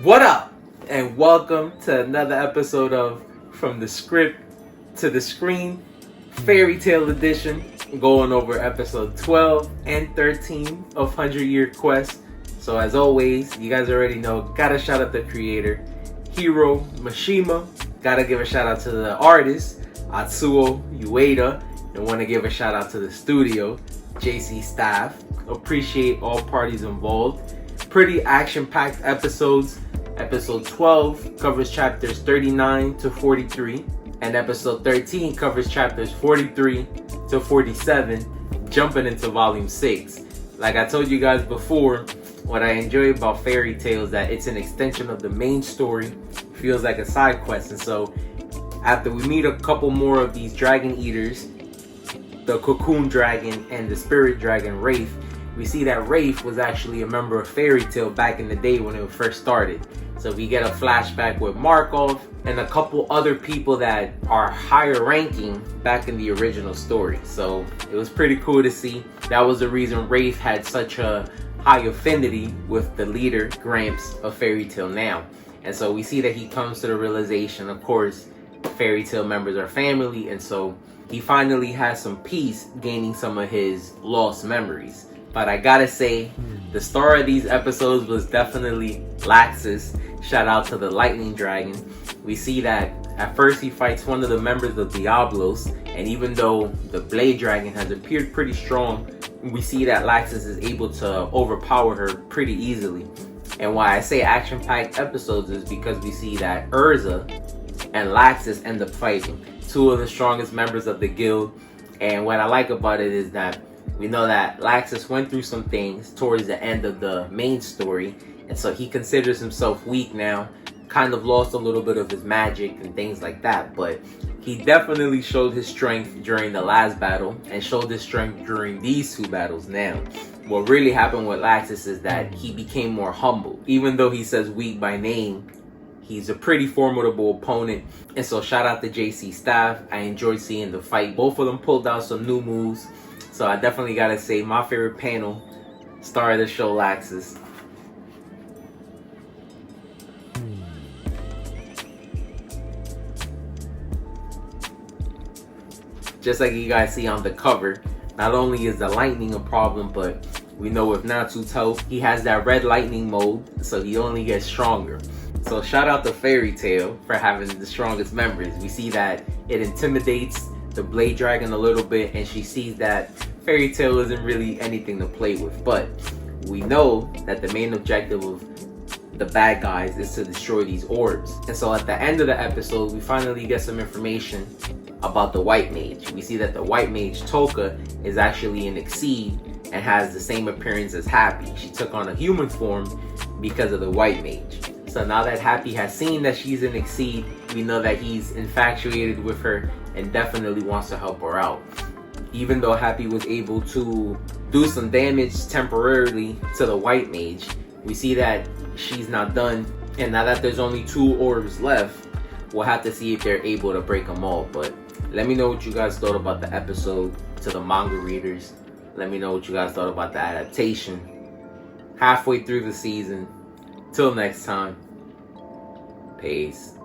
What up? And welcome to another episode of From the Script to the Screen, Fairy Tale Edition, going over episode 12 and 13 of 100 Year Quest. So as always, you guys already know, gotta shout out the creator, Hiro Mashima. Gotta give a shout out to the artist, Atsuo Ueda. And want to give a shout out to the studio, JC staff. Appreciate all parties involved. Pretty action-packed episodes. Episode 12 covers chapters 39 to 43, and episode 13 covers chapters 43 to 47, jumping into volume 6. Like I told you guys before, what I enjoy about fairy tales is that it's an extension of the main story, feels like a side quest. And so after we meet a couple more of these dragon eaters, the cocoon dragon and the spirit dragon Wraith, we see that Wraith was actually a member of Fairy Tail back in the day when it first started. So we get a flashback with Markov and a couple other people that are higher ranking back in the original story. So it was pretty cool to see. That was the reason Wraith had such a high affinity with the leader, Gramps, of Fairy Tail now. And so we see that he comes to the realization, of course, Fairy Tail members are family, and so he finally has some peace gaining some of his lost memories. But I gotta say, the star of these episodes was definitely Laxus. Shout out to the Lightning Dragon. We see that at first he fights one of the members of Diablos, and even though the Blade Dragon has appeared pretty strong, we see that Laxus is able to overpower her pretty easily. And why I say action-packed episodes is because we see that Urza and Laxus end up fighting, two of the strongest members of the guild. And what I like about it is that we know that Laxus went through some things towards the end of the main story, and so he considers himself weak now, kind of lost a little bit of his magic and things like that, but he definitely showed his strength during the last battle and showed his strength during these two battles now. What really happened with Laxus is that he became more humble. Even though he says weak by name, he's a pretty formidable opponent. And so shout out to JC staff. I enjoyed seeing the fight. Both of them pulled out some new moves. So I definitely gotta say, my favorite panel, star of the show, Laxus. Just like you guys see on the cover, not only is the lightning a problem, but we know with Natsuto, he has that red lightning mode, so he only gets stronger. So shout out to Fairy Tail for having the strongest members. We see that it intimidates the Blade Dragon a little bit, and she sees that Fairy Tail isn't really anything to play with. But we know that the main objective of the bad guys is to destroy these orbs. And so at the end of the episode, we finally get some information about the White Mage. We see that the White Mage Toka is actually an Exceed and has the same appearance as Happy. She took on a human form because of the White Mage. So now that Happy has seen that she's an Exceed, we know that he's infatuated with her and definitely wants to help her out. Even though Happy was able to do some damage temporarily to the White Mage, we see that she's not done. And now that there's only 2 orbs left, we'll have to see if they're able to break them all. But let me know what you guys thought about the episode. To the manga readers, let me know what you guys thought about the adaptation. Halfway through the season. Till next time. Peace.